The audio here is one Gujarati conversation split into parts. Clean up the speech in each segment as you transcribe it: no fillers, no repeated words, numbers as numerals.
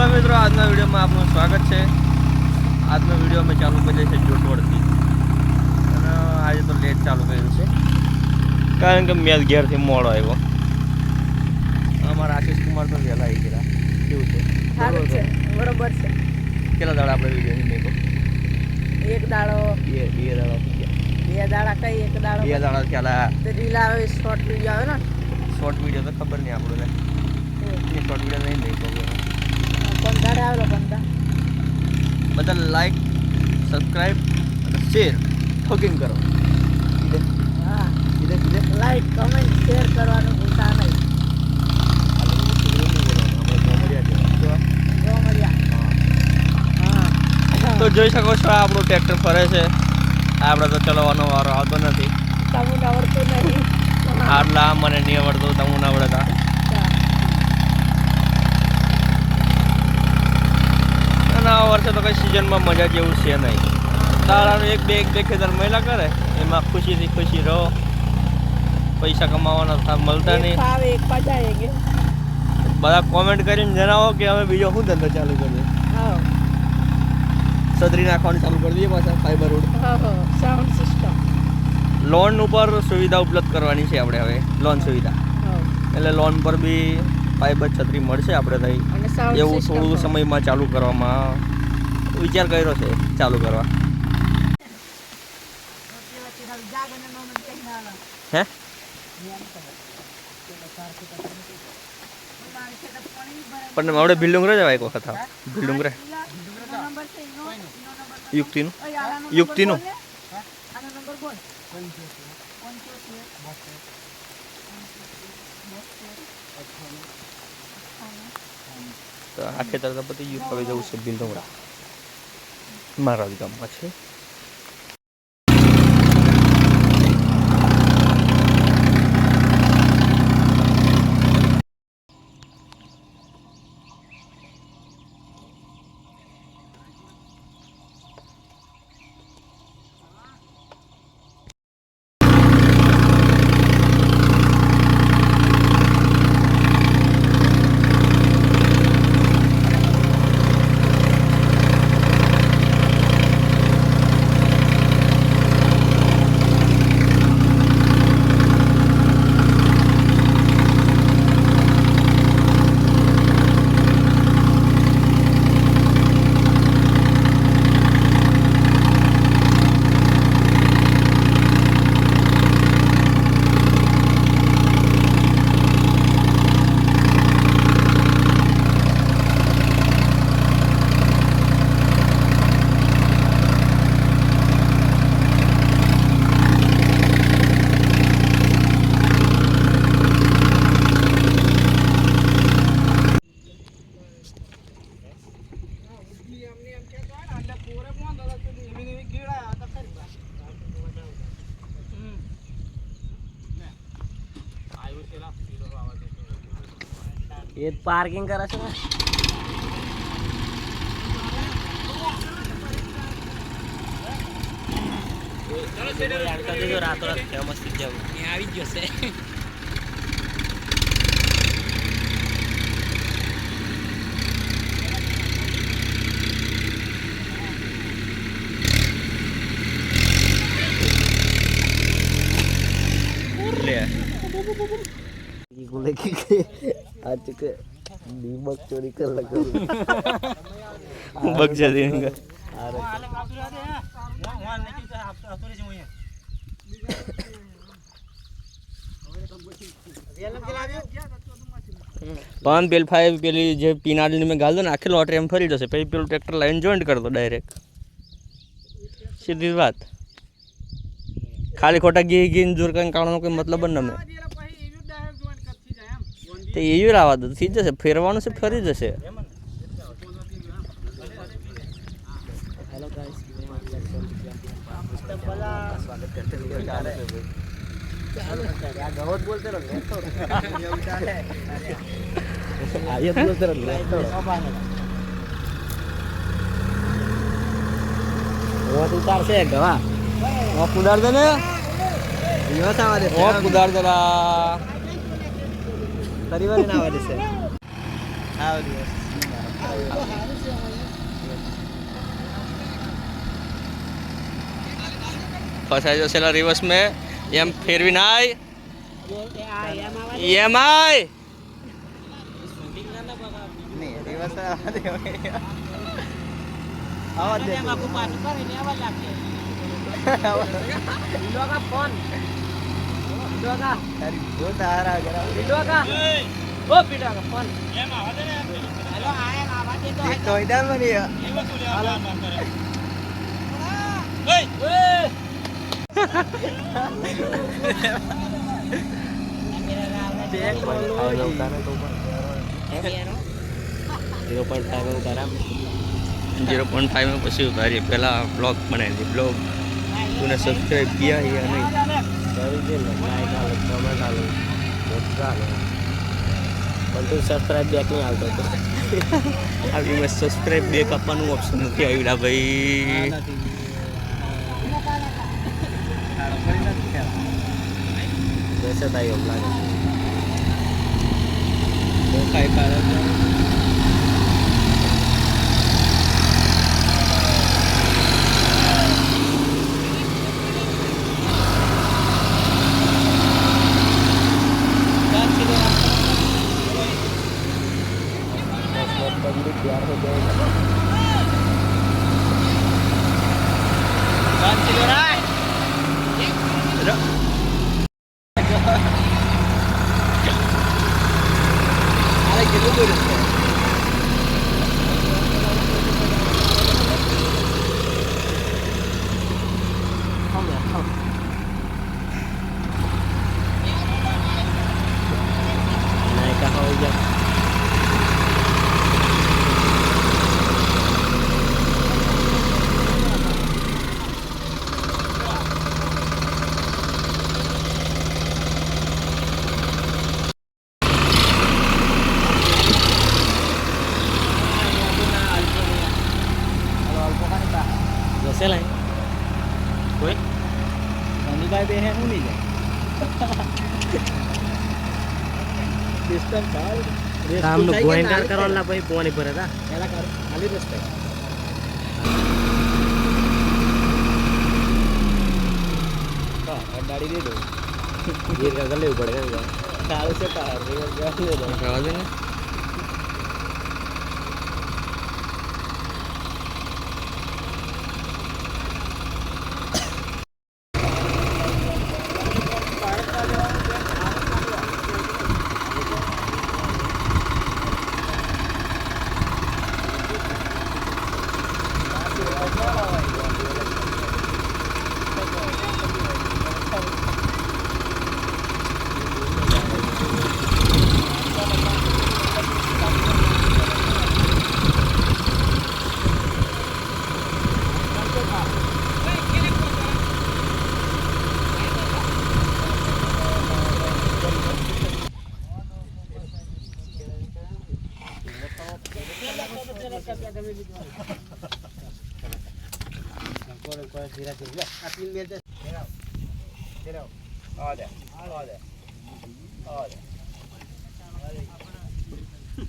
हेलो मित्रों, आज वीडियो में आपનું સ્વાગત છે। આજનો વિડીયો અમે ચાલુ કરીએ છીએ જોટવડથી અને આજે તો લેટ ચાલુ કર્યું છે કારણ કે મેં ઘેરથી મોડો આવ્યો। અમારા આશીષ કુમાર તો વહેલા આવી ગયા। કેવું છે? સારું છે, બરોબર છે। કેટલા દાડા આપણે વિડીયો નહીં મેકો? એક દાડો બે દાડા થઈ ગયા। બે દાડા કઈ એક દાડો બે દાડા થયા। તો રીલ આવે, શોર્ટ વિડીયો આવે ને, શોર્ટ વિડીયો તો ખબર નહીં આપણને, એ શોર્ટ વિડીયો નહીં મેકો। પણ દાડે આવેલો પણ બધા લાઈક, સબસ્ક્રાઈબ અને શેર ઠોકિંગ કરો। હા, લાઈક, કમેન્ટ, શેર કરવાનું ભૂલતા નહીં। તો જોઈ શકો છો આપણું ટ્રેક્ટર ફરે છે। આપણે તો ચલાવવાનો વારો આવતો નથી। તમને આવડતું નહીં આટલા મને નહીં આવડતું, તમને આવડતા। અને આ વર્ષે તો કઈ સિઝનમાં મજા જેવું છે નહીં। દાડાનું એક બે ખેતર મહિલા કરે એમાં ખુશીથી ખુશી રહો। પૈસા કમાવાના મળતા નહીં। એક પાછા બધા કોમેન્ટ કરીને જણાવો કે અમે બીજો શું ધંધો ચાલુ કરીએ। છત્રી નાખવાનું ચાલુ કરી દઈએ પાછા fibre road. Sound system loan ઉપર સુવિધા ઉપલબ્ધ કરવાની છે આપણે હવે, લોન સુવિધા। એટલે લોન પર બી ફાઈબર છત્રી મળશે આપણે થઈ। એવું થોડું સમયમાં ચાલુ કરવામાં વિચાર કર્યો છે ચાલુ કરવા। હે પણ આપણે ભીલડુંગરે જવાય એક વખત। હા, ભીલડુંગરે યુક્તિનું તો આ ખેતર તો પતી ગયું, હવે જવું છે ભીલડુંગરા, મારા જ ગામમાં છે। એ પાર્કિંગ કરે છે ને, રાતો રાત ફેમસ થઈ જવું આવી ગયો છે। आज के दीमक चोरी कर लगा बग जा देंगे। पान पेल फाइव पेली जे पीनाडली में गाल दो ने आखी लॉटरी में फरी जશે, પછી પેલું ટ્રેક્ટર લાઈન જોઈન્ટ કરી દો ડાયરેક્ટ, સીધી વાત। ખાલી ખોટા ઘી જોર કરીને કાઢવાનો કોઈ મતલબ જ ન। તો એવું લાવવા દો, થઈ જશે, ફેરવાનું છે, ફરી જશે। ઉતારશે ગવા કુદાર દે ને, કુદાર દે પરિવાર ના આવે છે। ફસાઈ જશે રિવર્સ મેં એમ ફેરવી નાય બોલતે આ એમ આવા EMI શૂટિંગ ના બગા નહીં રિવર્સ આવા દે એમ આખું પાછું કરીને આવા લાગે વિડોગા ફોન વિડોગા તારી બહુ તારા જરા વિડોગા ઓ વિડોગા ફોન એમ આવા દે ને હેલો આ એમ આવા દે તો એક તો ઇદાન મની હાલો બેક બોલો जीरो पॉइंट फाइव में પછી ઉતારીએ પહેલા બ્લોગ બનાવી દે બ્લોગ तूने सब्सक्राइब किया है या नहीं પણ તું સબસ્ક્રાઇબ બેક નહીં આવતો તો अभी मैं सब्सक्राइब બેક આપવાનું ઓપ્શન નથી આવ્યું ભાઈ વૈસે થાય એમ લાગે તો કાઈ કારણ જશે લાઈ કોઈ અનિભાઈ બે હે હું નહીં જાય સિસ્ટમ ભાઈ કામનું ગોઈન્ટર કરવાના પછી પોણી ભરે તા એલા કર ખાલી રસ્તે હા અડાડી દે દો ગીર કા લેવું પડે ને સારું છે તાર રિવર ગાડી દે દો રહેવા દે ને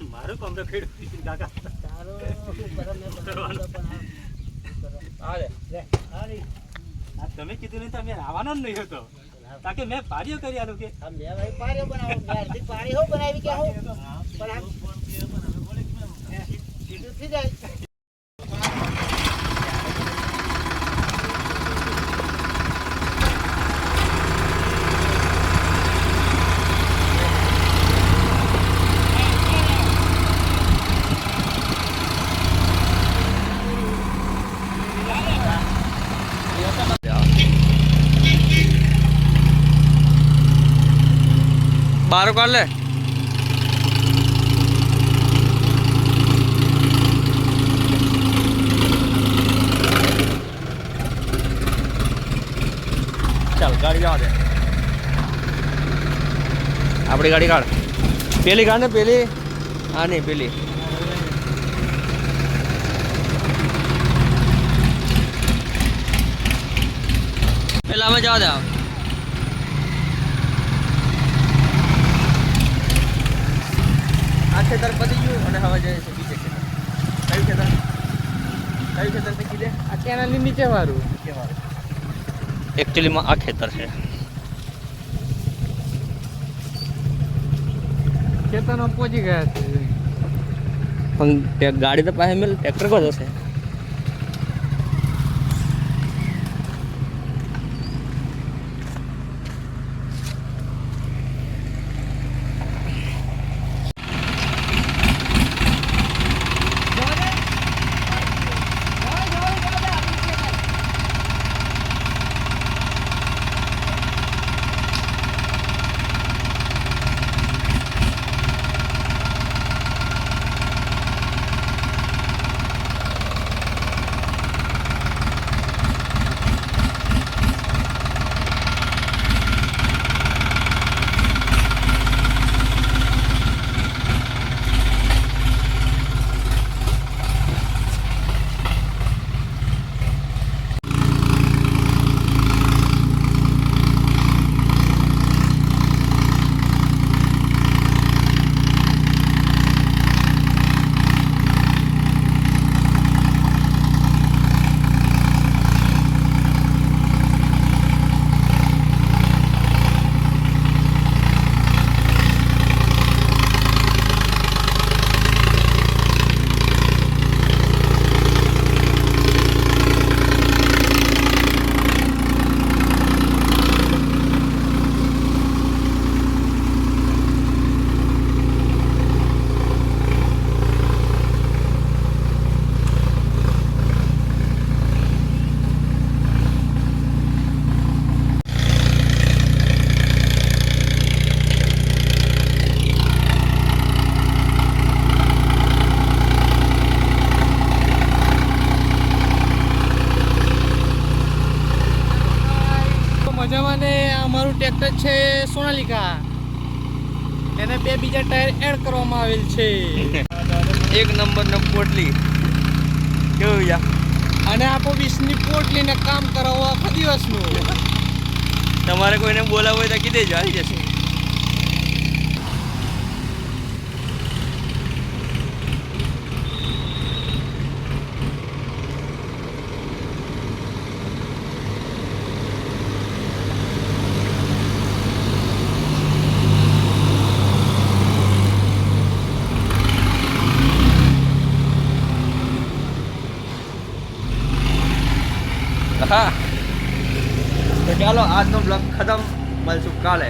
મારું કામ તો ખેડૂત કાકા તમે કીધું નહીં તમે આવવાનો જ નહીં હતો તાકે મેં પારીઓ કરી આલું કે પાણી હો બનાવી કે હું પણ થઈ જાય बाहर कर ले चल गाड़ी जावा दे अपनी गाड़ी काढ़ पेली काढ़ ने पेली हाँ नहीं पेली पेला में जावा दे આ ખેતર પતી ગયું અને હવે જાય છે બીજે ખેતર કયું ખેતર કયું ખેતર તે કીધે આ કેનાલની નીચે વાળું કેવાળું એકચ્યુઅલીમાં આ ખેતર છે. ખેતરમાં પહોંચી ગયા છે. પણ ગાડી તો પાસે મેલ ટ્રેક્ટર કો જશે. મજામાં ને અમારું ટ્રેક્ટર છે સોનાલિકા. એને 2 બીજા ટાયર એડ કરવામાં આવેલ છે. 1 નંબરનો પોટલી કેવું યા. અને આપો 20ની પોટલીને કામ કરાવવા આખો દિવસનું. તમારે કોઈને બોલાવવું હોય તો કીધે જ આવી જશે. હા તો ચાલો આજનો બ્લોગ ખતમ. મળશું કાલે.